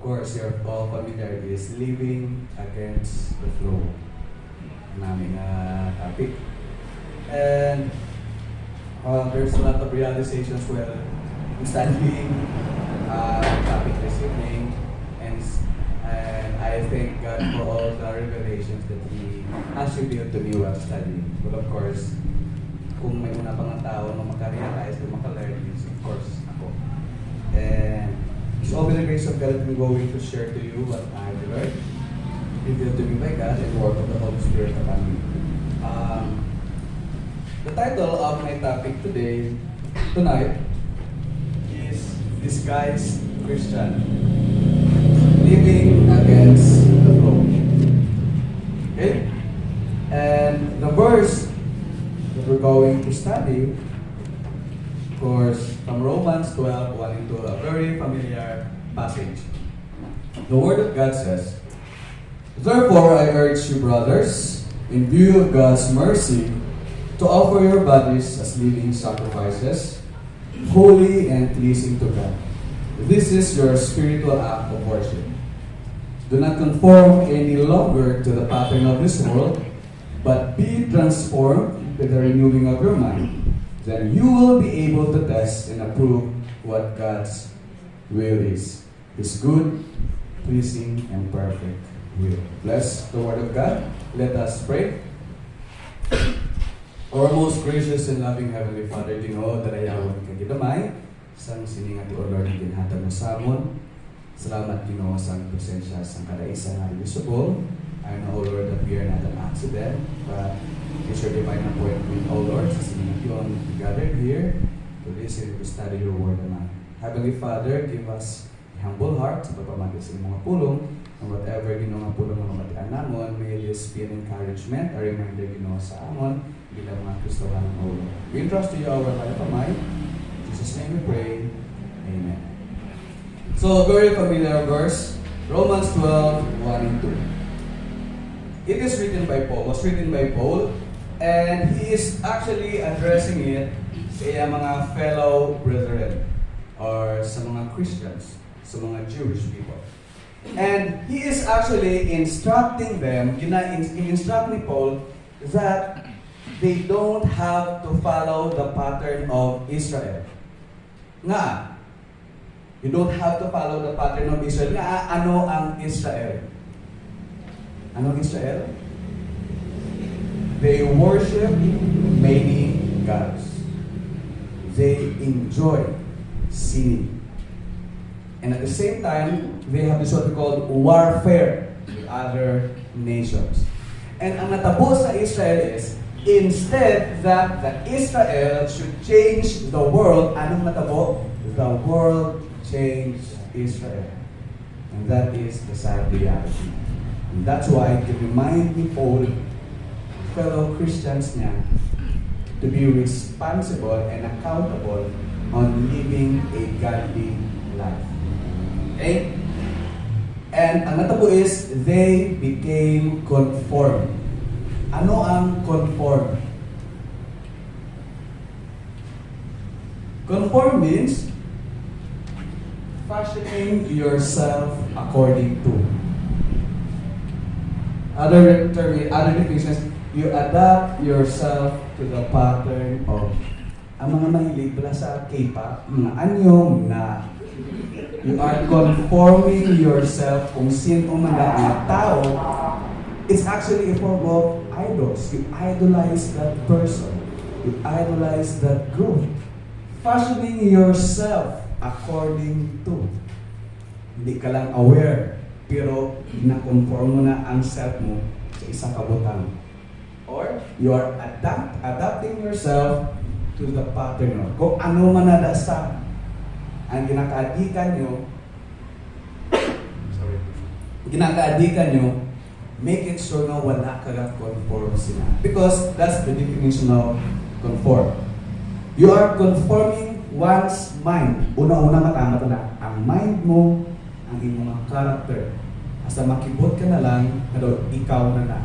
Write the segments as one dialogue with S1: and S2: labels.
S1: course, you're all familiar is living against the flow. Naming topic. And there's a lot of realizations where I'm studying topic this evening, and I thank God for all the revelations that He has revealed to me while studying. But of course, kung may una pang tao na makarealize na makalearn is of course ako. And it's all by the grace of God that I'm going to share to you what I've learned, revealed to me by God, and the work of the Holy Spirit upon me. The title of my topic tonight, is Disguised Christian, Living Against the Flow. Okay? And the verse that we're going to study, of course, from Romans 12, 1 into a very familiar passage. The Word of God says, "Therefore I urge you, brothers, in view of God's mercy, to offer your bodies as living sacrifices, holy and pleasing to God. This is your spiritual act of worship. Do not conform any longer to the pattern of this world, but be transformed with the renewing of your mind. Then you will be able to test and approve what God's will is. His good, pleasing, and perfect will." Bless the Word of God. Let us pray. Our most gracious and loving Heavenly Father, Ginoo, darayawan ka gidamay, sang siningat o Lord, ginhatag mo sa amon. Salamat, Ginoo, sa presensya sa kadaisa nga usable. I know, O Lord, that we are not an accident, but it's your divine appointment, O Lord, sa siningat yun, we gathered here to listen, to study your word tonight. Heavenly Father, give us a humble heart sa pagpamati sa mga pulong, and whatever Ginoo nga pulong nga matian namon, may this be an encouragement, a reminder, Ginoo, sa amon, bilang mga Kristohan ng Lord. We entrust to you our kalapamay. In Jesus' name we pray. Amen. So, very familiar verse, Romans 12, 1 and 2. It is written by Paul, was written by Paul, and he is actually addressing it sa mga fellow brethren, or sa mga Christians, sa mga Jewish people. And he is actually instructing them, in-instruct ni Paul, that they don't have to follow the pattern of Israel. Nga, you don't have to follow the pattern of Israel. Nga, ano ang Israel? Ano ang Israel? They worship many gods. They enjoy sinning. And at the same time, they have this what we call warfare with other nations. And ang natabo sa Israel is, instead that the Israel should change the world, anong natabo? The world changed Israel. And that is the sad reality. And that's why to remind people, fellow Christians niya, to be responsible and accountable on living a godly life. Okay? And ang natabo is, they became conformed. Ano ang conform? Conform means fashioning yourself according to. Other definitions, you adapt yourself to the pattern of. Ang mga mahilig pala sa K-pop, mga anyong na you are conforming yourself kung sino man ang tao. It's actually a form of idols. You idolize that person. You idolize that group. Fashioning yourself according to. Hindi ka lang aware, pero na-conform mo na ang self mo sa isang kabutang. Or, you are adapting yourself to the pattern. Kung ano man nadasa ang ginakaadikan nyo, make it sure na wala ka lang conform sila. Because that's the definition of conform. You are conforming one's mind. Una-una matama ito na. Ang mind mo, ang iyong mga character. Hasta makibot ka na lang, na daw, ikaw na na.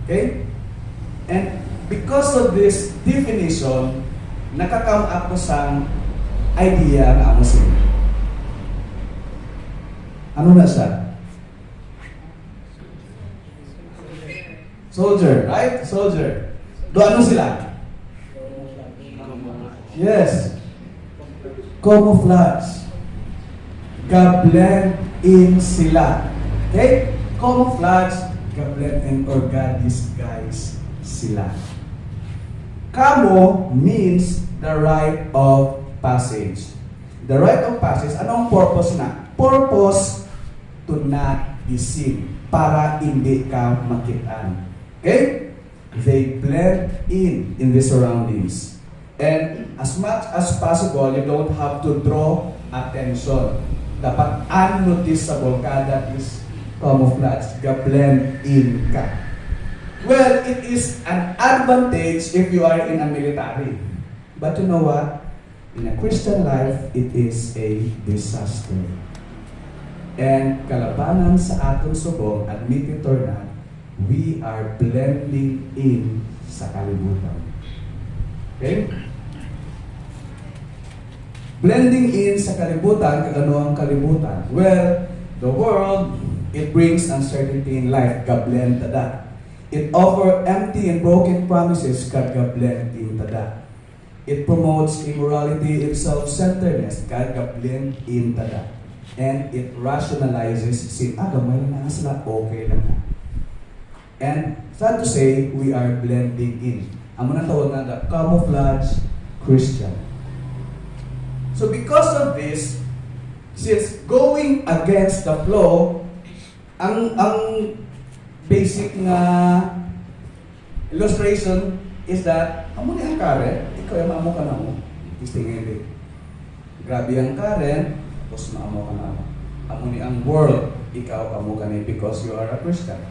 S1: Okay? And because of this definition, nakakam ako sa idea na amo sila. Ano na siya? Soldier, right? Soldier. Do ano sila? Yes. Camouflage. Ga-blend in sila. Okay? Camouflage, ga-blend in or ga-disguise sila. Camo means the rite of passage. The rite of passage, anong purpose na? Purpose to not be seen. Para hindi ka makitaan. Okay? They blend in the surroundings. And as much as possible, you don't have to draw attention. Dapat unnoticeable ka, that is camouflage, ga-blend in ka. Well, it is an advantage if you are in a military. But you know what? In a Christian life, it is a disaster. And kalabanan sa atong subong, admit it or not, we are blending in sa kalibutan. Okay? Blending in sa kalibutan, kagano ang kalibutan? Well, the world, it brings uncertainty in life, ga-blend tada. It offers empty and broken promises, ga-blend in tada. It promotes immorality and self-centeredness, ga-blend in tada. And it rationalizes sin. Gamay lang na sila, okay lang na. And sad to say, we are blending in. Ang mga tawag na the camouflage Christian. So because of this, since going against the flow, ang basic na illustration is that, amo ni ang current, ikaw yung maamo ka na mo. Istingin din. Grabe ang current, tapos maamo ka na mo. Amo ni ang world, ikaw amo ka na because you are a Christian.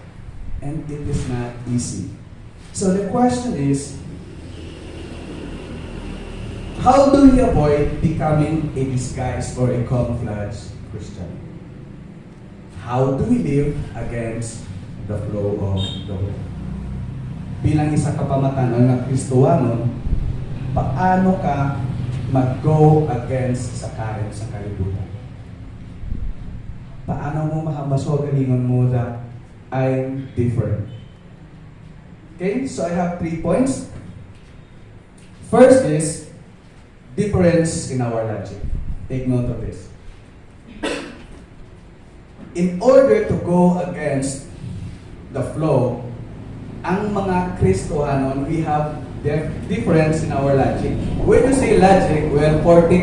S1: And it is not easy. So the question is, how do we avoid becoming a disguised or a camouflage Christian? How do we live against the flow of the world? Bilang isa ka pamatanon na Kristohanon, paano ka mag-go against sa current sa kalibutan? Paano mo mahabaso galingon mo that I'm different? Okay, so I have 3 points. First is difference in our logic. Take note of this. In order to go against the flow, ang mga Kristohanon, we have difference in our logic. When you say logic, well, for kay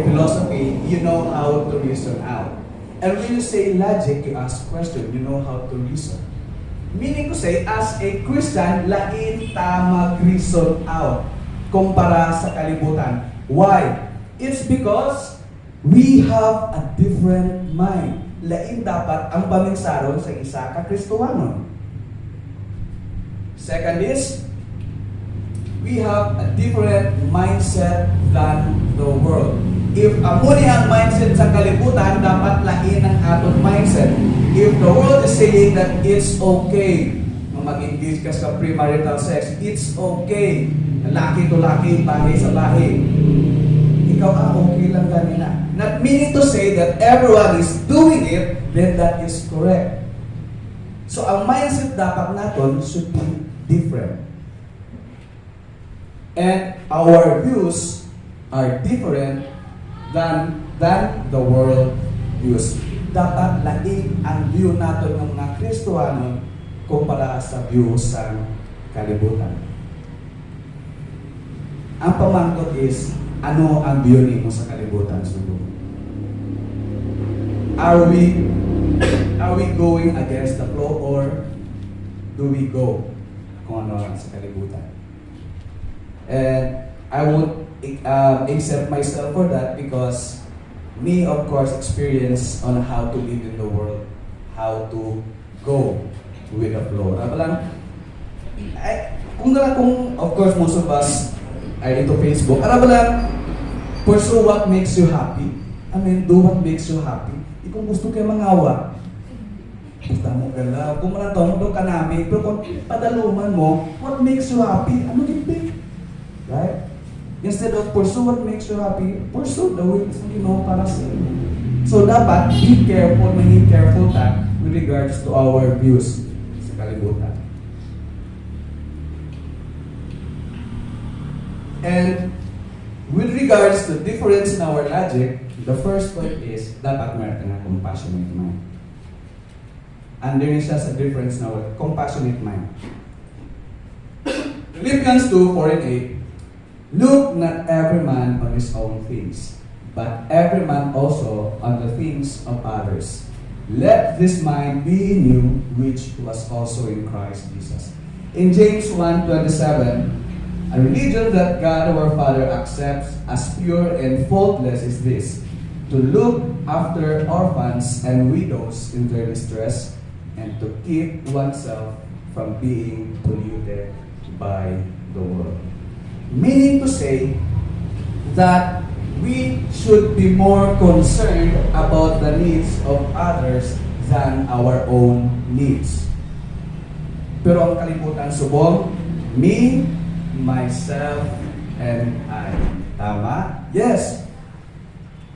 S1: philosophy, you know how to reason out. And when you say logic, you ask question, you know how to reason. Meaning to say, as a Christian, lain ta mag-reason out kumpara sa kalibutan. Why? It's because we have a different mind. Lain dapat ang paminsaron sa isa ka Kristohanon. Second is, we have a different mindset than the world. If amo ni ang mindset sa kalibutan, dapat lain ang atong mindset. If the world is saying that it's okay mag-engage ka sa premarital sex, it's okay. Laki to laki, bahay sa bahay. Ikaw, okay lang ganina. Not meaning to say that everyone is doing it, then that is correct. So, ang mindset dapat natin should be different. And our views are different than the world views. Dapat laing ang view natin ng mga Kristohanon kumpara sa view sa kalibutan. Ang pamangkot is, ano ang view mo sa kalibutan? Are we going against the flow or do we go kung ano sa kalibutan? And I would accept myself for that because me, of course, experience on how to live in the world, how to go with the flow. Kung of course, most of us are into Facebook, pursue what makes you happy. Do what makes you happy. Kung gusto kayo mangawa, gusto mo gala. Kung manatong doon ka namin, pero kung padaluman mo, what makes you happy? Ano gipit? Right? Instead of pursue what makes you happy, pursue the will para sa iyo. So dapat be careful, maging careful ta with regards to our views sa kalibutan. And with regards to difference in our logic, the first point is dapat meron nga compassionate mind. Under siya sa difference in our compassionate mind. Philippians 2:4 and 8, look not every man on his own things, but every man also on the things of others. Let this mind be in you, which was also in Christ Jesus. In James 1:27, a religion that God our Father accepts as pure and faultless is this, to look after orphans and widows in their distress, and to keep oneself from being polluted by the world. Meaning to say that we should be more concerned about the needs of others than our own needs. Pero ang kalibutan subong, me, myself, and I. Tama? Yes.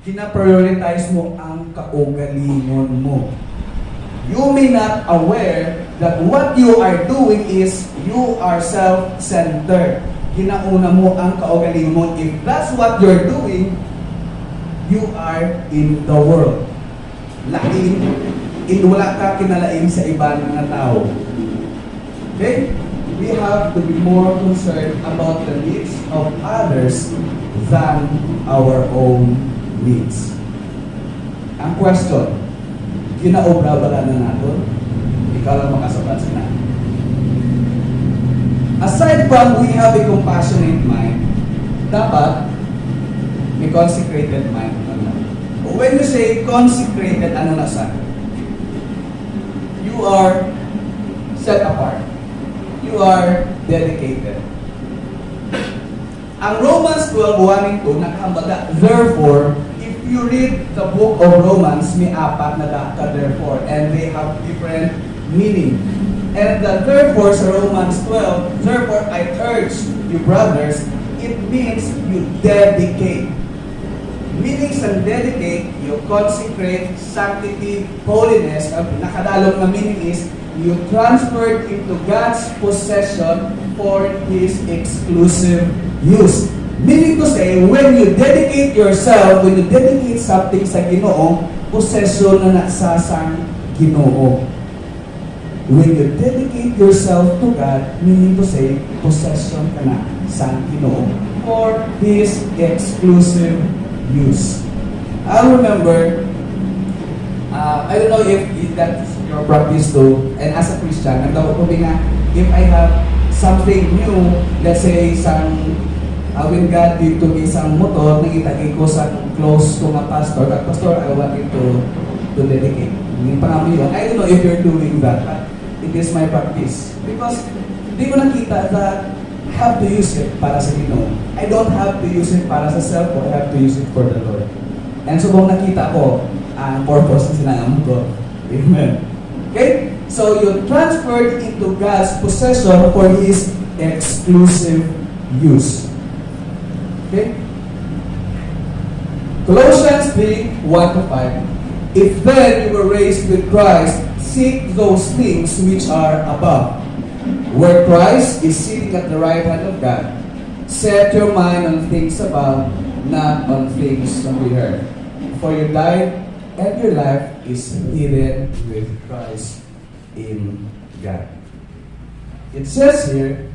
S1: Kina-prioritize mo ang kaugalingon mo. You may not aware that what you are doing is you are self-centered. Ginauna mo ang kaugalingon mo. If that's what you're doing, you are in the world. Lain, wala ka kinalain sa ibang na tao. Okay? We have to be more concerned about the needs of others than our own needs. Ang question, ginaobra ba na natin? Ikaw lang makasabat sila. Aside from we have a compassionate mind, dapat may consecrated mind. When you say consecrated, ano na sa? You are set apart. You are dedicated. Ang Romans 12:1-2 nakahambaga, therefore, if you read the book of Romans, may apat na daka therefore, and they have different meaning. And the therefore sa Romans 12, therefore I urge you brothers, it means you dedicate. Meaning sa dedicate, you consecrate, sanctity, holiness. Ang nakadalong na meaning is, you transferred into God's possession for His exclusive use. Meaning to say, when you dedicate yourself, when you dedicate something sa Ginoo, possession na nasasang Ginoo. When you dedicate yourself to God, meaning to say, possession ka na sa Ginoo for His exclusive use. I remember, I don't know if that's your practice too, and as a Christian, ang dapat ko nga, if I have something new, let's say, when God did to me isang motor, nakita ko sa close to my pastor, at pastor, I wanted to dedicate. Hindi pa namin yun. I don't know if you're doing that, but it is my practice. Because, di ko nakita that I have to use it para sa Ginoo. I don't have to use it para sa self, or I have to use it for the Lord. And so, kung nakita ko, ang purpose na sinangam ko. Amen. Okay? So, you transferred into God's possession for His exclusive use. Okay? Colossians 3:1-5. If then you were raised with Christ, seek those things which are above, where Christ is sitting at the right hand of God. Set your mind on things above, not on things on the earth. For you died, and your life is hidden with Christ in God. It says here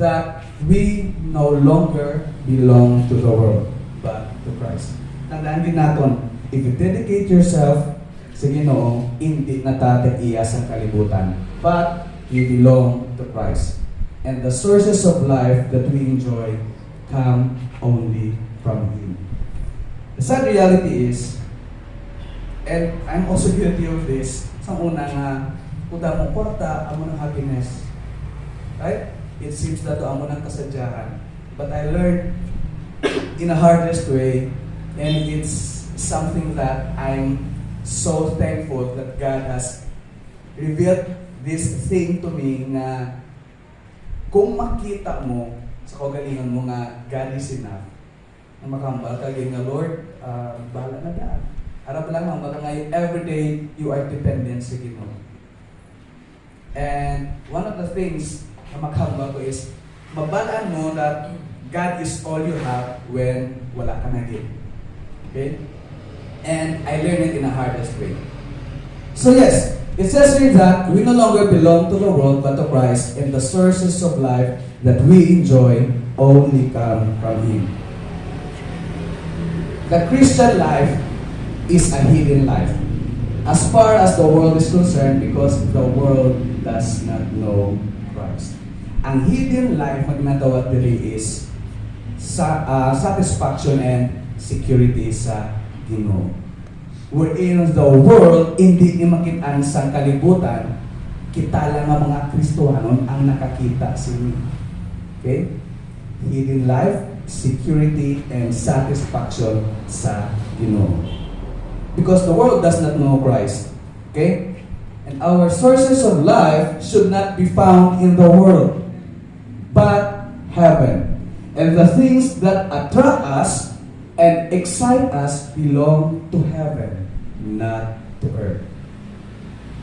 S1: that we no longer belong to the world, but to Christ. Tandaan din natin, if you dedicate yourself sa Ginoo, hindi natatag-iya sa kalibutan, but you belong to Christ. And the sources of life that we enjoy come only from Him. The sad reality is, and I'm also guilty of this, sa una nga, kuda mo kwarta, amo ng happiness. Right? It seems that amo ng kasadyahan. But I learned in a hardest way, and it's something that I'm so thankful that God has revealed this thing to me na kung makita mo sa kagalingan mo nga God is enough, na makambal ka nga Lord, bahala na daan. Harap lang ang baka ngayon, everyday you are dependent sa Ginoo. And one of the things na maghamba ko is, mabalaan mo that God is all you have when wala ka na din. Okay? And I learned it in the hardest way. So yes, it says here that we no longer belong to the world but to Christ, and the sources of life that we enjoy only come from Him. The Christian life is a hidden life as far as the world is concerned, because the world does not know Christ. Ang hidden life na ginatawag diri is satisfaction and security sa Ginoo. Wherein the world hindi ni makitaan sa kalibutan, kita lang ang mga Kristohanon ang nakakita sini. Okay? Hidden life, security, and satisfaction sa Ginoo. Because the world does not know Christ. Okay? And our sources of life should not be found in the world, but heaven. And the things that attract us and excite us belong to heaven, not to earth.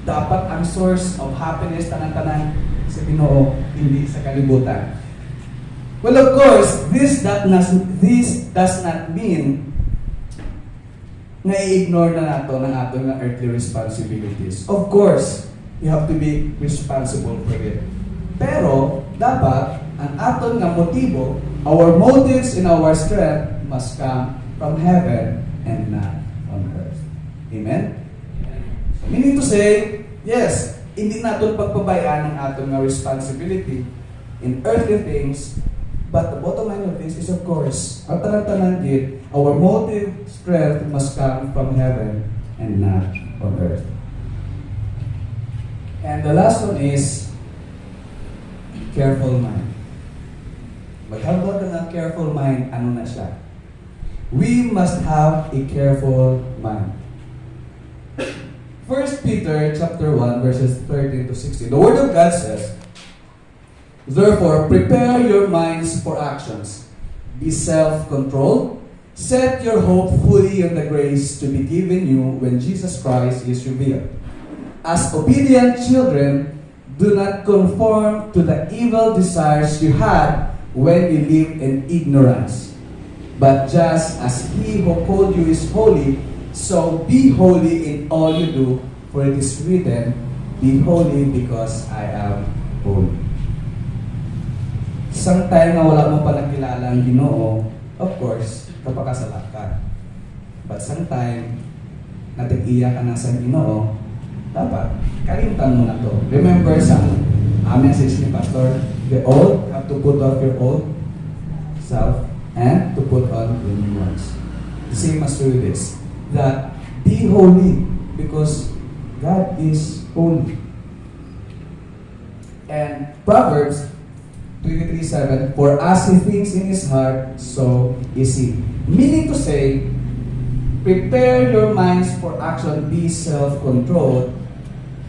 S1: Dapat ang source of happiness tanan-tanan sa Ginoo, hindi sa kalibutan. Well, of course, this does not mean na i-ignore na nato ng ating earthly responsibilities. Of course, you have to be responsible for it. Pero, dapat, ang aton nga motibo, our motives and our strength must come from heaven and not on earth. Amen? Meaning to say, yes, hindi natin pagpabayaan ang ating nga responsibility in earthly things, but the bottom line of this is, of course, ang tanan-tanan din, our motive, strength must come from heaven and not on earth. And the last one is careful mind. Maghambot ng careful mind, ano na siya? We must have a careful mind. 1 Peter chapter 1 verses 13 to 16. The Word of God says, therefore, prepare your minds for actions. Be self-controlled. Set your hope fully on the grace to be given you when Jesus Christ is revealed. As obedient children, do not conform to the evil desires you had when you lived in ignorance. But just as He who called you is holy, so be holy in all you do, for it is written, be holy because I am holy. Isang tayo nga wala mo pa nakilala ang Ginoo, of course, kapakasalat ka. But sometime, natig-iya ka na sa Ginoo, dapat, kalimtan mo na to. Remember sa message ni Pastor, the old have to put off your old self and to put on the new ones. The same as with this, that be holy because God is holy. And Proverbs 23:7, for as he thinks in his heart, so is he. Meaning to say, prepare your minds for action, be self-controlled.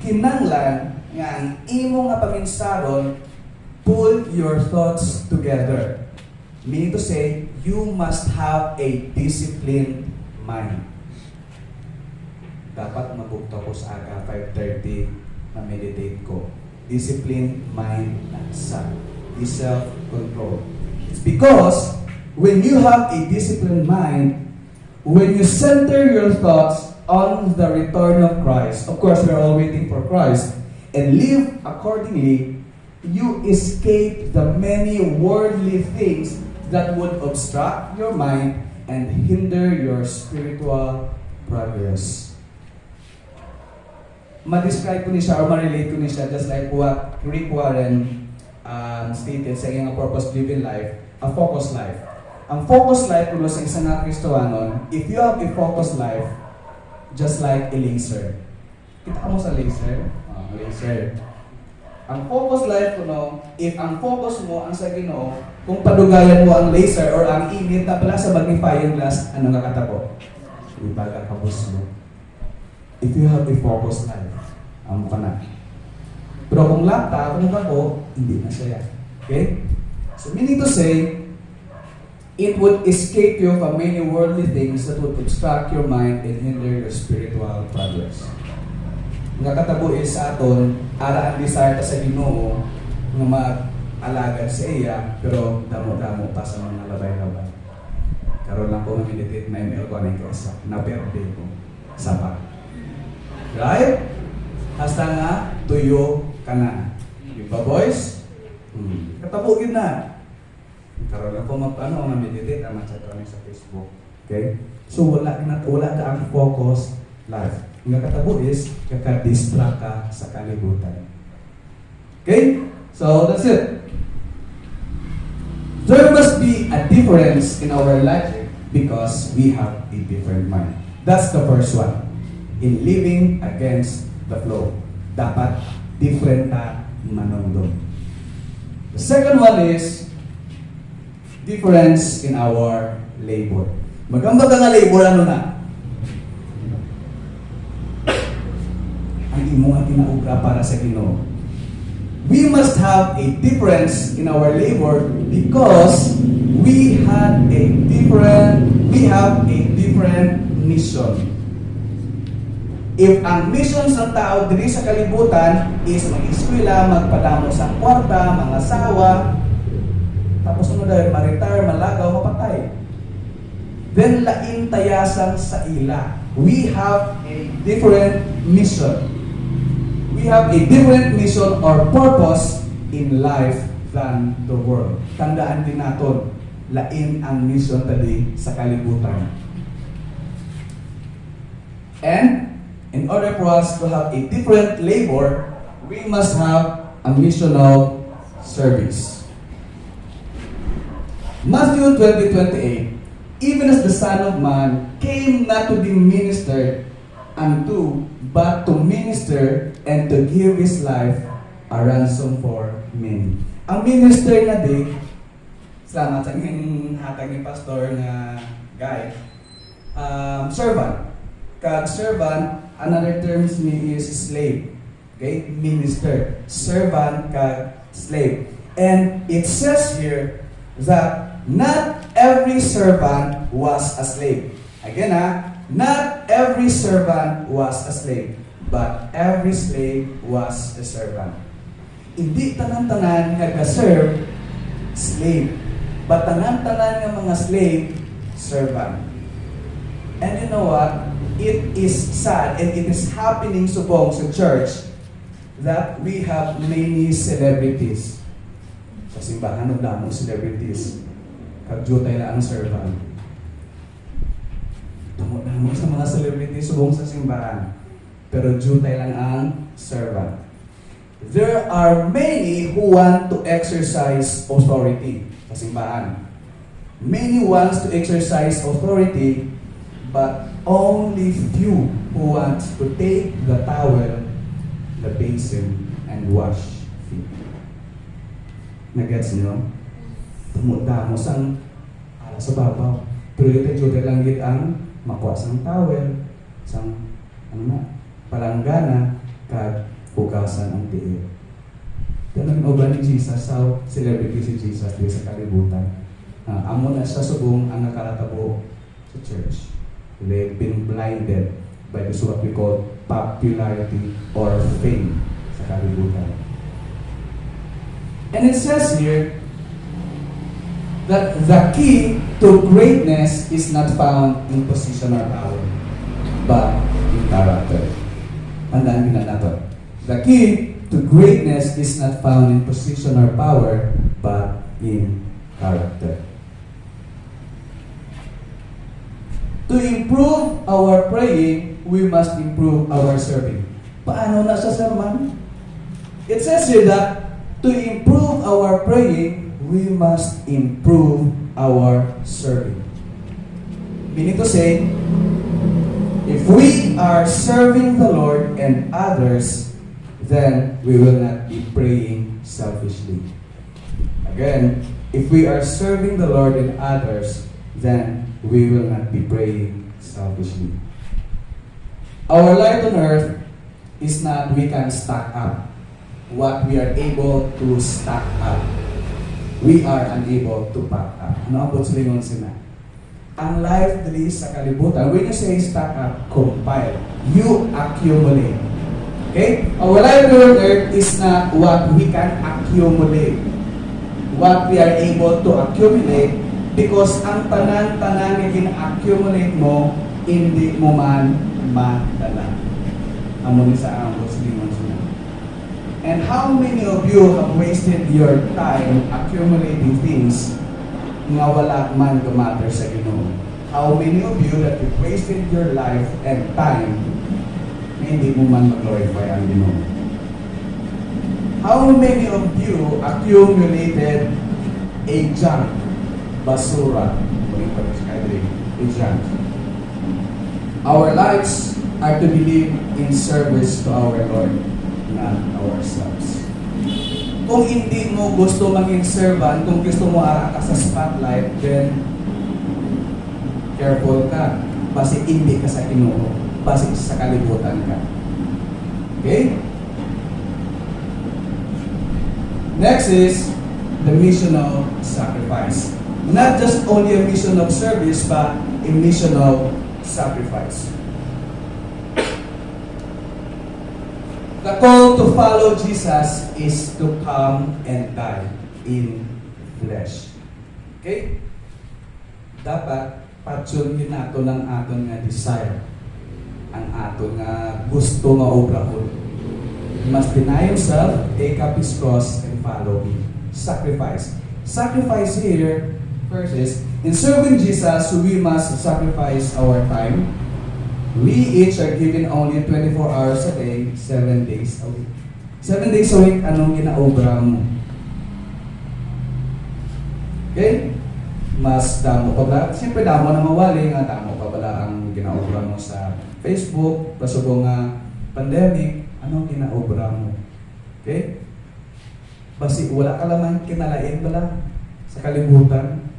S1: Kinanglan nga ang imo nga paminsaron, pull your thoughts together. Meaning to say, you must have a disciplined mind. Dapat mabukta ko sa aga 5:30 na meditate ko. Disciplined mind and sa be self-control. It's because when you have a disciplined mind, when you center your thoughts on the return of Christ, of course we're all waiting for Christ, and live accordingly, you escape the many worldly things that would obstruct your mind and hinder your spiritual progress. Ma-describe ko ni siya or ma-relate ko ni siya just like what Rick Warren stated sa iyang purpose-driven life, a focused life. Ang focused life kuno sa isang nga Kristohanon, if you have a focused life, just like a laser. Kita mo sa laser? Laser. Ang focused life kuno, if ang focus mo ang sa Ginoo, kung padugayan mo ang laser or ang init na pala sa magnifying glass, ano nga katabo? Ibaga kapos mo. If you have a focused life, ang ka na. Pero kung laptop, kung ako, hindi na siya. Okay? So meaning to say, It would escape you from many worldly things that would obstruct your mind and hinder your spiritual progress. Nga katabo is sa aton, ara ang desire ta sa Ginoo nga mag-alagad sa iya, pero damo-damo pa sa mga labay-labay. Karon lang ko meditate na email ko na kesa, na-birthday ko. Sapa. Right? Hasta nga, tuyo ka na. Yung ba, boys? Katabo yun na. Karoon lang po mag-meditate ang chat kami sa Facebook. Okay? So, wala ka ang focus life. Ang katabo is, kaka-distract ka sa kalibutan. Okay? So, that's it. There must be a difference in our logic because we have a different mind. That's the first one. In living against the flow. Dapat different na manungdong. The second one is difference in our labor. Magambag nga labor, ano na? Ang imo nga tinauga para sa Ginoo. We must have a difference in our labor because we have a different mission. If ang mission sa tao diri sa kalibutan is mag-eskwela, magpadamo sa kwarta, mga asawa, tapos ano dahil ma-retire, malagaw, mapatay. Then lain tayasan sa ila. We have a different mission. We have a different mission or purpose in life than the world. Tandaan din natin, lain ang mission tadi sa kalibutan. And in order for us to have a different labor, we must have a missional service. Matthew 20:28, even as the Son of Man came not to be ministered unto, but to minister and to give His life a ransom for many. Ang minister na di, salamat sa aking hatag ni Pastor na guy, servant. Kag servant, another terms ni is slave. Okay? Minister. Servant kag slave. And it says here that not every servant was a slave. Again not every servant was a slave, but every slave was a servant. Hindi tanan-tanan nga serve slave, but tanan-tanan nga mga slave servant. And you know what? It is sad and it is happening subong sa church that we have many celebrities. Sa simbahan ng damong celebrities. Kagjutay na ang servant. Damo sa mga celebrities subong sa simbahan. Pero jutay lang ang servant. There are many who want to exercise authority sa simbahan. Many wants to exercise authority, but only few who want to take the towel, the basin, and wash feet. Nagets niyo? Tumudamo sang ala sa babaw. Pero ito lang gid ang makuha sang towel, sang palanggana, kag hugasan ang tiil. Yan ang uban ni Jesus, sa celebrity si Jesus di sa kalibutan. Amo na sa subong ang nakalatabo sa church. They've been blinded by this what we call popularity or fame sa kalibutan. And it says here that the key to greatness is not found in position or power, but in character. Tandaan din natin. The key to greatness is not found in position or power, but in character. To improve our praying, we must improve our serving. Paano na sa sermon? It says here that to improve our praying, we must improve our serving. Meaning to say, if we are serving the Lord and others, then we will not be praying selfishly. Again, if we are serving the Lord and others, then we will not be praying selfishly. Our light on earth is not we can stack up what we are able to stack up. we are unable to pack up. Ano ang lingon sila? Ang life dali sa kalibutan, when you say stack up, compile, you accumulate. Okay? Our life on earth is not what we can accumulate. What we are able to accumulate, because ang tanan-tanan na gina-accumulate mo, hindi mo man madala. Amo ni sa ambos lingon sila. And how many of you have wasted your time accumulating things nga wala man gumatter sa Ginoo? How many of you that you wasted your life and time na hindi mo man mag-glorify ang Ginoo? How many of you accumulated a junk, basura, a junk? Our lives are to be lived in service to our Lord, not ourselves. Kung hindi mo gusto maging servant, kung gusto mo ara ka sa spotlight, then careful ka. Basi hindi ka sa Ginoo, basi sa kalibutan ka. Okay? Next is the missional sacrifice. Not just only a mission of service, but a missional sacrifice. The call to follow Jesus is to come and die in flesh. Okay? Dapat patsulin nato ng aton nga desire, ang aton nga gusto nga obrahon. You must deny yourself, take up his cross, and follow him. Sacrifice. Sacrifice here, first is, in serving Jesus, we must sacrifice our time. We each are given only 24 hours a day, 7 days a week. 7 days a week, anong ginaobra mo? Okay? Mas damo pa ba? Siyempre damo na mawali nga, damo pa bala ang ginaobra mo sa Facebook, pasubong nga pandemic, anong ginaobra mo? Okay? Basi wala ka lamang kinalain pala sa kalibutan.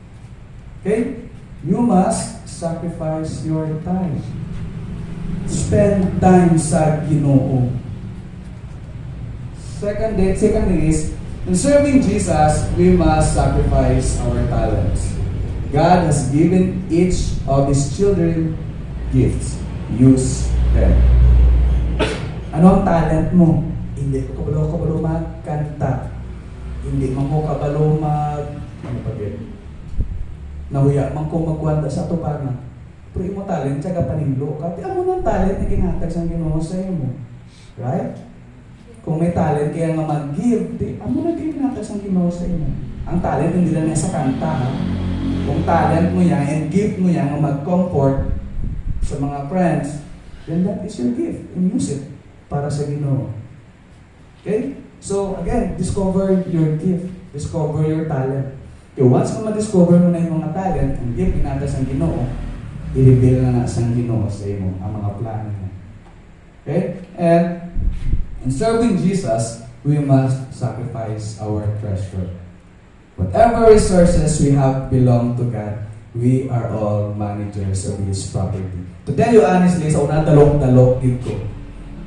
S1: Okay? You must sacrifice your time. Spend time sa Ginoo. Second thing is, in serving Jesus, we must sacrifice our talents. God has given each of His children gifts. Use them. Ano ang talent mo? Hindi ko kabalo magkanta. Hindi man ko kabalo ano pa din? Nahuya man ko magkwanta sa tupangan. Pero imo talent, tsaga paninglo ka. Amo ng talent na ginatag sa Ginoo sa imo. Right? Kung may talent kaya nga mag-give, amo na ginatag sa Ginoo sa imo. Ang talent hindi lang sa kanta. Ha? Kung talent mo yan and gift mo yan nga mag-comfort sa mga friends, then that is your gift. And use it para sa Ginoo. Okay? So, again, discover your gift. Discover your talent. Okay, once ka ma-discover mo na yung mga talent, ang gift ginatag sa Ginoo, i-reveal na sa Ginoo sa imo ang mga plano niya. Okay? And in serving Jesus, we must sacrifice our treasure. Whatever resources we have belong to God, we are all managers of His property. To tell you honestly, sa unang dalok-dalok ko,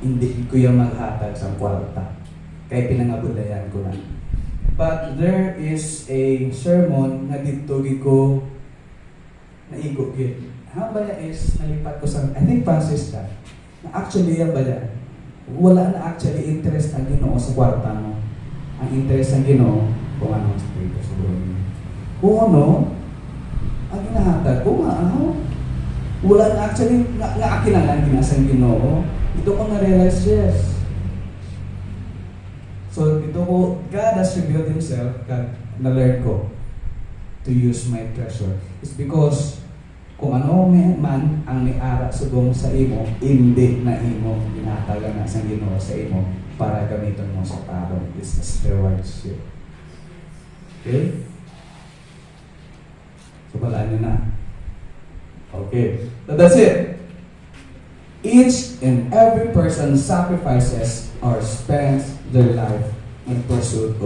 S1: hindi ko yung maghatag sa kwarta. Kaya pinangabulayan ko na. But there is a sermon na dito ko naigo gid. Ang bala is, nalipat ko sa, I think Francis ka, na actually yung bala, wala na actually interest ang Ginoo sa kwarta mo. Ang interest ang Ginoo, kung ano sa pwede sa buhay mo. Kung ano, ang ginahatag, kung ano, wala na actually, nga akin na lang ginasang Ginoo. Ito ko na-realize, yes. So, ito ko, God has revealed Himself, God, na-learn ko to use my treasure. It's because, kung ano man ang niara subong sa imo, hindi na imo ginataga na sa Ginoo sa imo para gamiton mo sa tarong. It's a stewardship. Okay? So, balaan nyo na. Okay. So, that's it. Each and every person sacrifices or spends their life in pursuit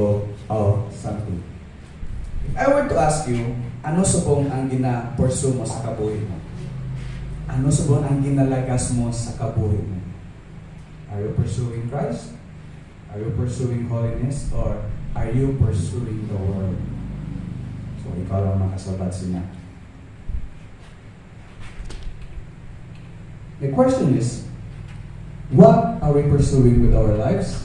S1: of something. If I were to ask you, ano subong ang gina-pursue mo sa kabuhi mo? Ano subong ang ginalagas mo sa kabuhi mo? Are you pursuing Christ? Are you pursuing holiness? Or are you pursuing the world? para makasabat sila. The question is, what are we pursuing with our lives?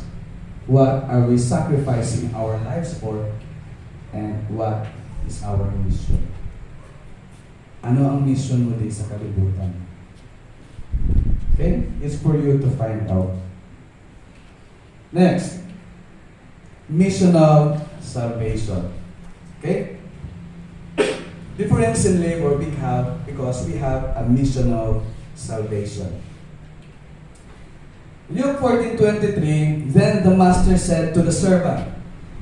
S1: What are we sacrificing our lives for? And what is our mission? Ano ang mission mo din sa kalibutan? Okay? It's for you to find out. Next, mission of salvation. Okay? Difference in labor we have because we have a mission of salvation. Luke 14:23, then the master said to the servant,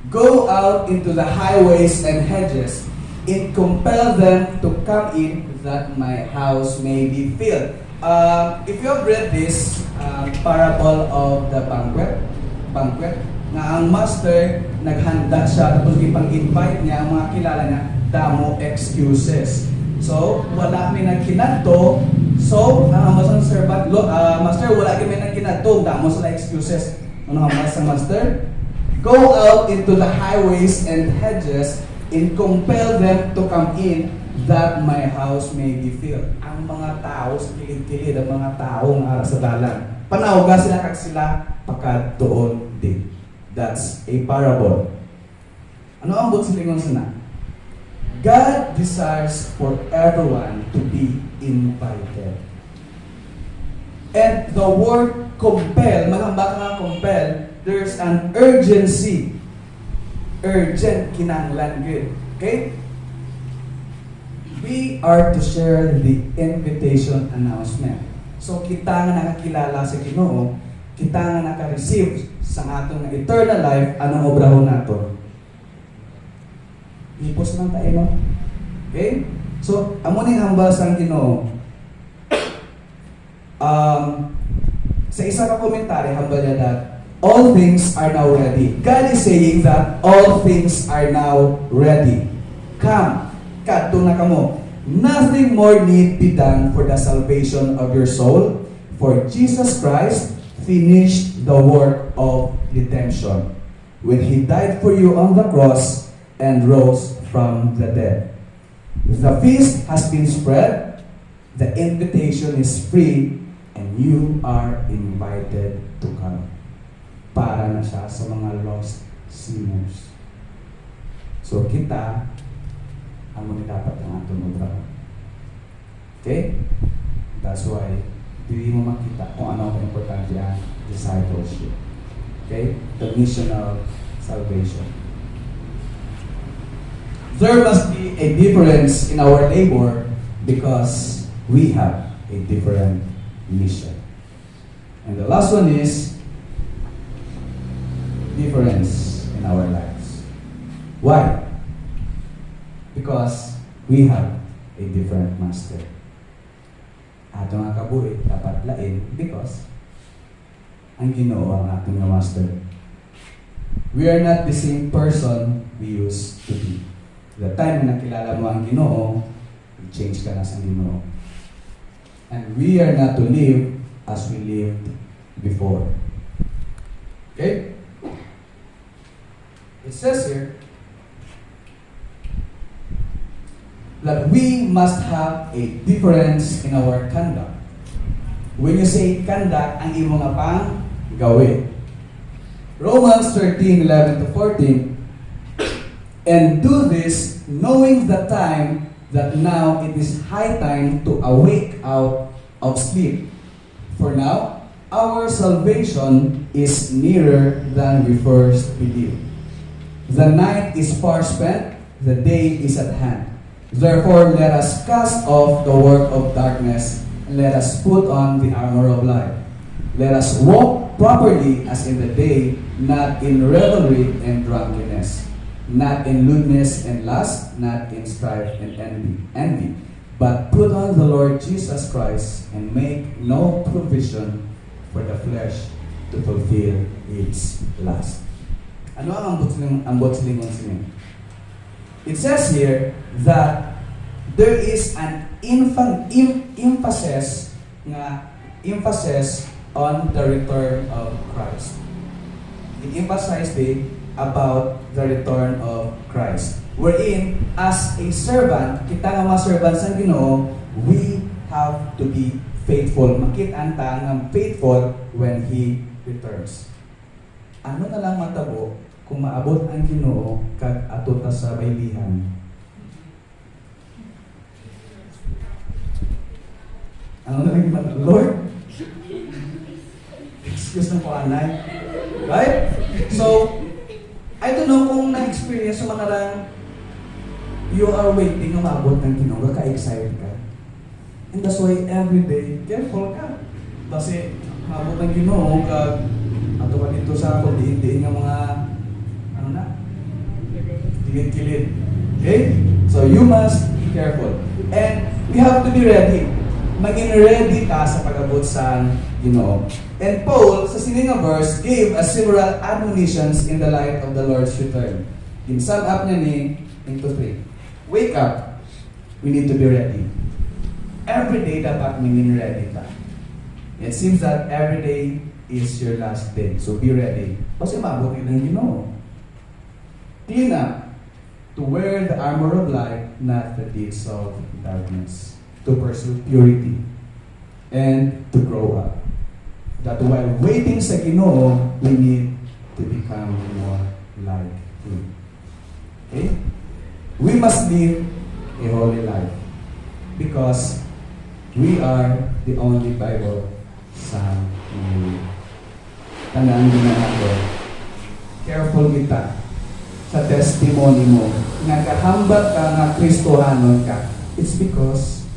S1: go out into the highways and hedges and compel them to come in that my house may be filled. If you have read this parable of the banquet, na ang master naghanda siya tapos ipang-invite niya ang mga kilala niya, damo excuses. So, wala may nagkinadto. So, ang masang servant, master, wala may nagkinadto, damo sila excuses. Ano ang masang master? Go out into the highways and hedges and compel them to come in that my house may be filled. Ang mga tao, sa kilid-kilid, ang mga taong sa dalan. Panawga sila kag sila pagkatuon din. That's a parable. Ano ang butsilingon sana? God desires for everyone to be invited. And the word compel, magamba nga compel, there's an urgency. Urgent kinanglan good. Okay? We are to share the invitation announcement. So kita nga nakakilala sa Ginoo, kita nga naka-receive sa atong eternal life, anong obrahon nato? Ipos lang tayo, no? Okay? So, amo ni hambal sa Ginoo. Sa isa ka komentary, hambal niya that all things are now ready. God is saying that all things are now ready. Come, kadto na kamo. Nothing more need be done for the salvation of your soul, for Jesus Christ finished the work of redemption when He died for you on the cross and rose from the dead. The feast has been spread, the invitation is free, and you are invited to come. Para na siya sa mga lost sinners. So kita, ang muna dapat ang atong obrahon. Okay? That's why, hindi mo makita kung ano ang importante ang discipleship. Okay? The mission of salvation. There must be a difference in our labor because we have a different mission. And the last one is difference in our lives. Why? Because we have a different master. Ato nga kabuhi dapat lain because ang Ginoo ang ating master. We are not the same person we used to be. The time na nakilala mo ang Ginoo, change ka na sa Ginoo. And we are not to live as we lived before. Okay? It says here that we must have a difference in our conduct. When you say conduct, ang imo nga pang gawin. Romans 13:11-14, and do this knowing the time that now it is high time to awake out of sleep. For now, our salvation is nearer than we first believed. The night is far spent, the day is at hand. Therefore, let us cast off the work of darkness, and let us put on the armor of light. Let us walk properly as in the day, not in revelry and drunkenness, not in lewdness and lust, not in strife and envy, but put on the Lord Jesus Christ and make no provision for the flesh to fulfill its lust. Ano ang ambot silingon siya? It says here that there is an emphasis on the return of Christ. It emphasized it about the return of Christ. Wherein, as a servant, kita nga mga servants ng Ginoo, we have to be faithful. Makit-anta ng faithful when He returns. Ano na lang matabo kung maabot ang Ginoo kag ato ta sa baylihan? Ano na lang matabo? Lord, excuse na po, anay. Right? So, I don't know kung na-experience mo na lang you are waiting na maabot ng Ginoo, ka-excited ka. And that's why every day, careful ka. Kasi maabot ng Ginoo, kag ato ka dito sa diin-diin ng mga ano na? Kilid-kilid. Okay? So you must be careful. And we have to be ready. Maging ready ka sa pag-abot sa Ginoo. And Paul, sa siningang verse, gave us several admonitions in the light of the Lord's return. In-sum up niya ni into 3. Wake up. We need to be ready. Every day dapat maging ready ka. It seems that every day is your last day. So be ready. Kasi mabot ng Ginoo. Clean up. To wear the armor of light, not the deeds of darkness. To pursue purity. And to grow up. That while waiting sa Ginoo, we need to become more like Him. Okay? We must live a holy life. Because we are the only Bible sa mundo. Tandaan din natin, careful kita sa testimony mo. Nagkahambat ka nga Kristohanon ka. It's because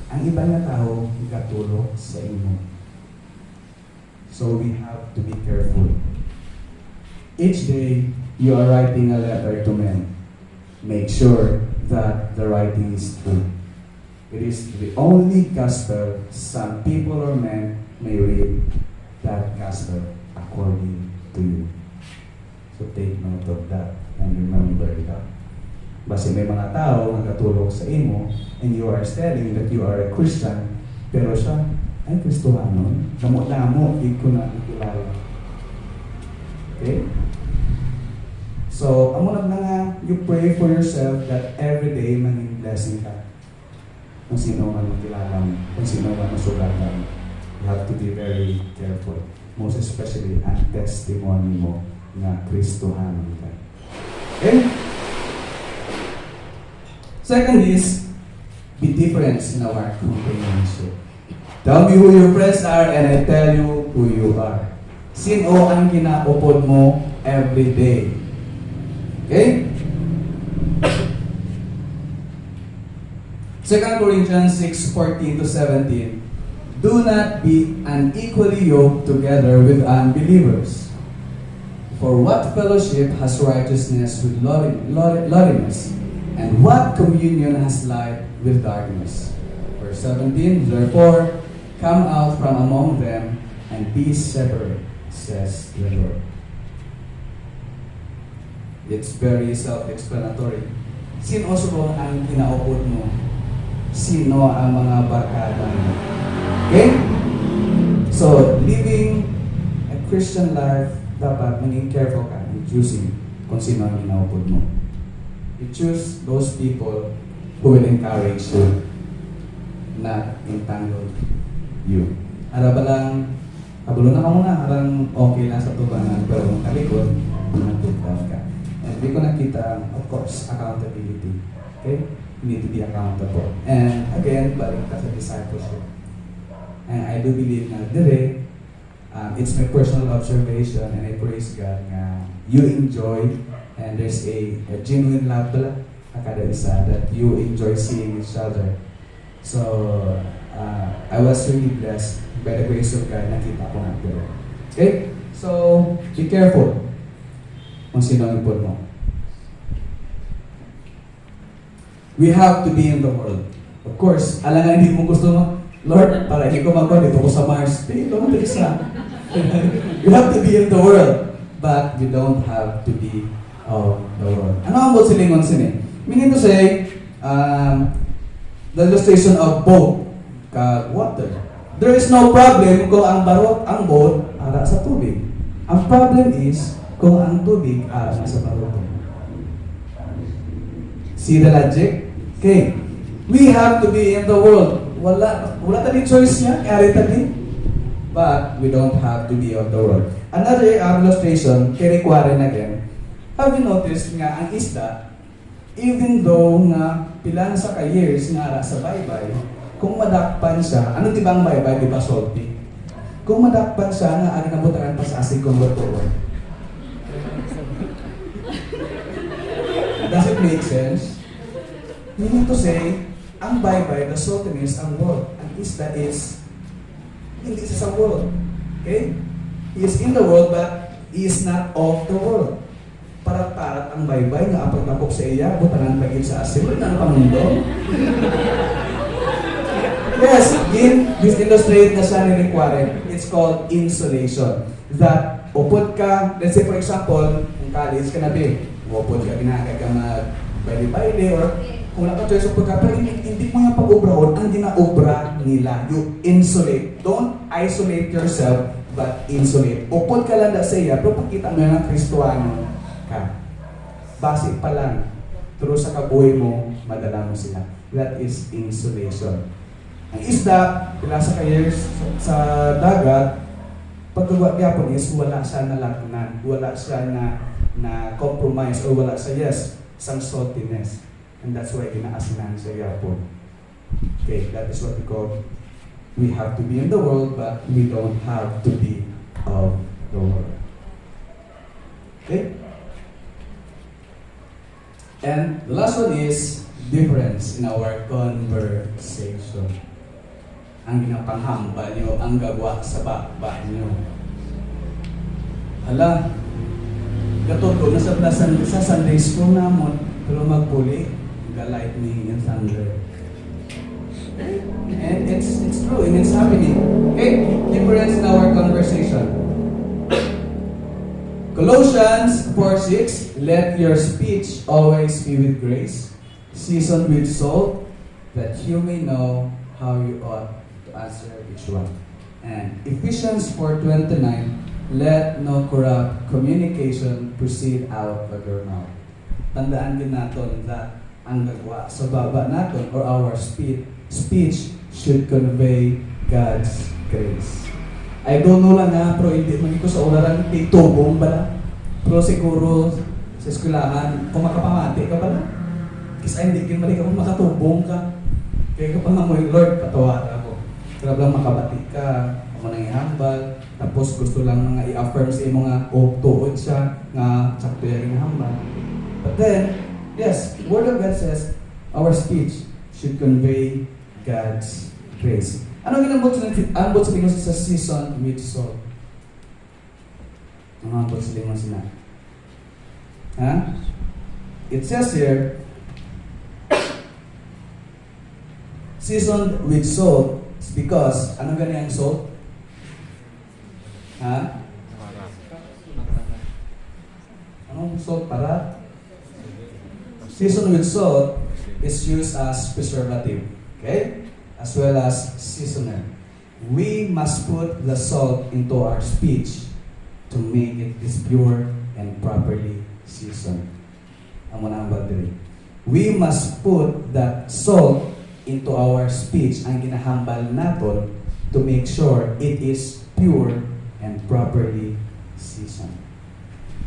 S1: ang iba na tao ikatulog sa imo. So we have to be careful. Each day, you are writing a letter to men. Make sure that the writing is true. It is the only gospel some people or men may read, that gospel according to you. So take note of that and remember that. Basta may mga tao nagkatulog sa imo and you are telling that you are a Christian, pero siya ay Kristohanon, damo-damo, hindi ko na ikilala. Okay? So, amo na nga, you pray for yourself that every day maging blessing ka. Kung sino man makilala mo, kung sino man masugatan, you have to be very careful. Most especially, ang testimony mo na Kristohanon ka. Okay? Second is, be different in our companionship. Tell me who your friends are and I tell you who you are. Sino ang kinaupod mo every day? Okay? 2 Corinthians 6:14-17. Do not be unequally yoked together with unbelievers. For what fellowship has righteousness with lawlessness? And what communion has light with darkness? Verse 17. Therefore, come out from among them and be separate, says the Lord. It's very self-explanatory. Sino so ang kinaupod mo? Sino ang mga barkada mo? Okay? So, living a Christian life, dapat maging careful ka in choosing kung sino ang kinaupod mo. You choose those people who will encourage you, not entangle you. Ara ba lang, kabulo na ka muna, harang okay lang sa tubangan, pero kung kalikod, nagtutbang ka. And we ko nakita, of course, accountability. Okay? You need to be accountable. And again, balik ka sa discipleship. And I do believe na dire, it's my personal observation and I praise God na you enjoy and there's a genuine love pala kada isa that you enjoy seeing each other. So, I was really blessed by the grace of God, nakita ko nga pero. Okay? So, be careful kung sino ang ipod mo. We have to be in the world. Of course, alam nga hindi mo gusto mo, Lord, para hindi ko magpapalito dito ko sa Mars. Dito mo isa. You have to be in the world, but you don't have to be of the world. Ano ang boat silingon sini? Meaning to say, the illustration of boat, water. There is no problem kung ang boat, ara sa tubig. Ang problem is, kung ang tubig nasa baruto. See the logic? Okay. We have to be in the world. Wala tadi choice niya, kaya tadi. But we don't have to be of the world. Another illustration, kay Rick Warren again. Have you noticed nga ang isda, even though nga pilang sa ka-years nga ara sa baybay, kung madakpan siya, ano di ba ang baybay, di ba salty? Kung madakpan siya nga ang nabutangan pa sa asig kong lutuan. Does it make sense? Meaning to say, ang baybay, the saltiness, ang world. Ang isda is, hindi siya sa world. Okay? He is in the world, but he is not of the world. Parat-parat ang baybay, nga apag-tapok sa iya, butangan pagin sa asin, na pamundo. Yes, this illustrate na siya ni Rick Warren. It's called insulation. That, upod ka, let's say for example, kung college ka na ba, upod ka, ginagay ka mag-baile-baile, or kung naka-choice upod ka, pero hindi mo yung pag-obrahon, ang gina-obra nila. You insulate. Don't isolate yourself, but insulate. Upod ka lang na sa iya, pero pakita mo yung Kristoano ka. Basic pa lang. Pero sa kabuhay mo, madala mo sila. That is insulation. Ang isda, pila sa years sa dagat, pagkagawa gyapon is wala siya na lakunan, wala siya na compromise, or wala siya, some saltiness. And that's why inaasinan siya gyapon. Okay, that is what we call, we have to be in the world, but we don't have to be of the world. Okay? And the last one is difference in our conversation. Ang ginapanghamba nyo, ang gagwa sa baba nyo. Hala, katoto, nasa sa Sunday school namon, pero magpuli, the lightning and thunder. And it's true, and it's happening. Okay, difference in our conversation. Colossians 4:6, let your speech always be with grace, seasoned with salt, that you may know how you ought answer each one. And Ephesians 4:29, let no corrupt communication proceed out of your mouth. Tandaan din natin that ang gagwa sa baba natin, or our speech should convey God's grace. I don't know lang nga, pero hindi man ito sa ularan, tubong ba lang? Pero siguro sa eskwelahan, kung makapamati ka ba lang? Kasi hindi kin mali ka kung makatubong ka. Kaya ka pa nga mo yung Lord, patawaran ako. Kaya lang makabati ka, ako nang ihambal, tapos gusto lang nga i-affirm sa imo nga, tuod siya, nga sakto yung ihambal. But then, yes, the Word of God says, our speech should convey God's grace. Ano ginambot sa lingon sa season with salt? Ano ambot sa lingon sila? It says here, seasoned with salt is because, ano ganyan ang salt? Anong salt para? Seasoned with salt is used as preservative. Okay? As well as seasoner. We must put the salt into our speech to make it is pure and properly seasoned. Ang muna ang bagdiri. We must put that salt into our speech, ang ginahambal naton, to make sure it is pure and properly seasoned.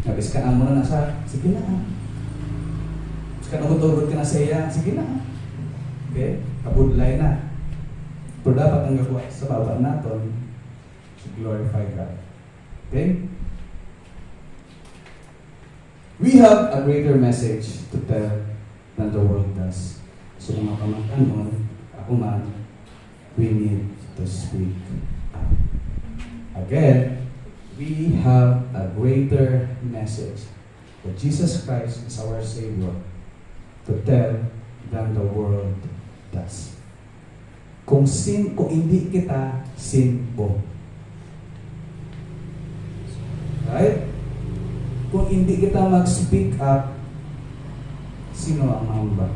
S1: Nabis ka na muna na sa, sige na. Sige na magtugod ka na sa iya, sige na. Okay? Kabudlay na. Pero dapat ang gagawa sa baba natin to glorify God. Okay? We have a greater message to tell than the world does. So mga kamangkanon, ako man, we need to speak up. Again, we have a greater message that Jesus Christ is our Savior to tell than the world does. Kung hindi kita sinbo. Right? Kung hindi kita mag-speak up, sino ang mahamba?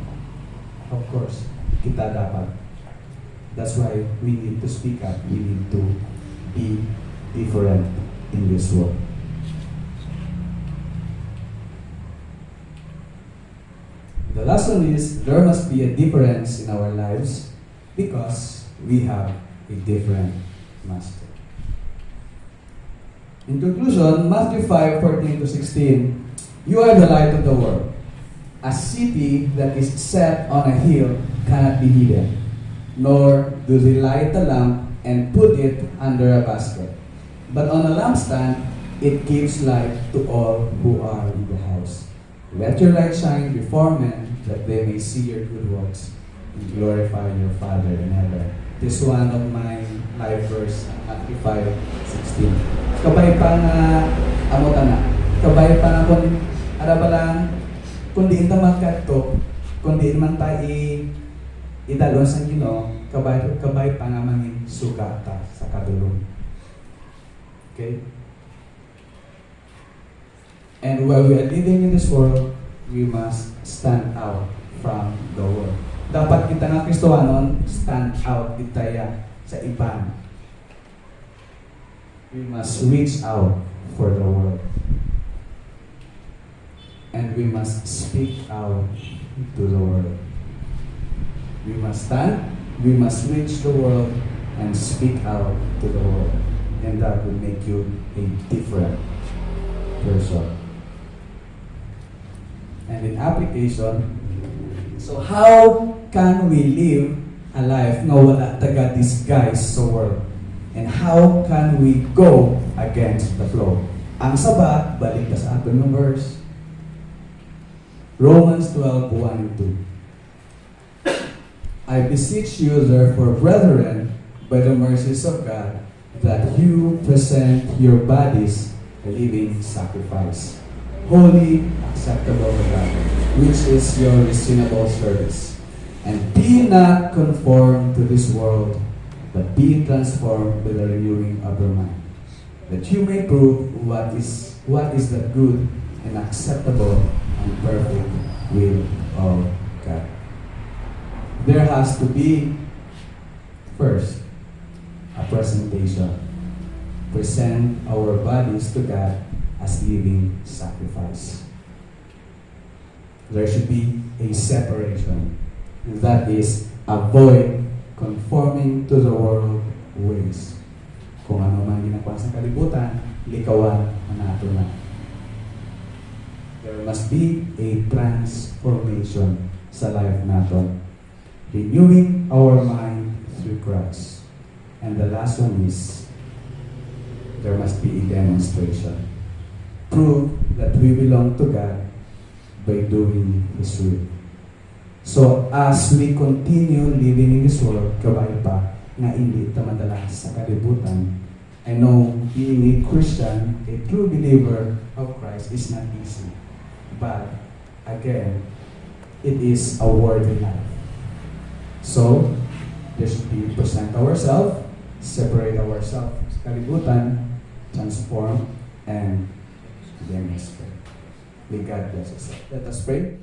S1: Of course, kita dapat. That's why we need to speak up. We need to be different in this world. The last one is there must be a difference in our lives because we have a different master. In conclusion, Matthew 5:14 to 16, you are the light of the world. A city that is set on a hill cannot be hidden, nor do they light a lamp and put it under a basket, but on a lampstand it gives light to all who are in the house. Let your light shine before men, that they may see your good works and glorify your Father in heaven. This is one of my life verse, Matthew 5:16. Kabay pa nga, amutan na. Kabay pa nga kung, ada ba lang, kung diin naman kato, kung diin man tayo idalon sa Ginoo, kabay pa nga mangin suga ta sa kadulong. Okay? And while we are living in this world, we must stand out from the world. Dapat kita nga Kristohanon, stand out kita sa iban. We must reach out for the world. And we must speak out to the world. We must stand, we must reach the world and speak out to the world. And that will make you a different person. And in application, so how can we live a life na wala taga-disguise sa world? And how can we go against the flow? Ang sabat, balik ka sa atin ng verse. Romans 12:1 and 2. I beseech you therefore, brethren, by the mercies of God, that you present your bodies a living sacrifice, holy, acceptable to God, which is your reasonable service. And be not conformed to this world, but be transformed by the renewing of your mind, that you may prove what is the good and acceptable and perfect will of God. There has to be, first, a presentation. Present our bodies to God as living sacrifice. There should be a separation. That is, avoid conforming to the world ways. Kung ano man ginagawa sa kalibutan, likawan ang nato na. There must be a transformation sa life natin. Renewing our mind through Christ. And the last one is, there must be a demonstration. Prove that we belong to God by doing His will. So, as we continue living in this world, kabay pa, nga hindi ta madalas sa kalibutan, I know being a Christian, a true believer of Christ is not easy. But, again, it is a worthy life. So, there should be present ourselves, separate ourselves sa kalibutan, transform, and demonstrate. May God bless us. Let us pray.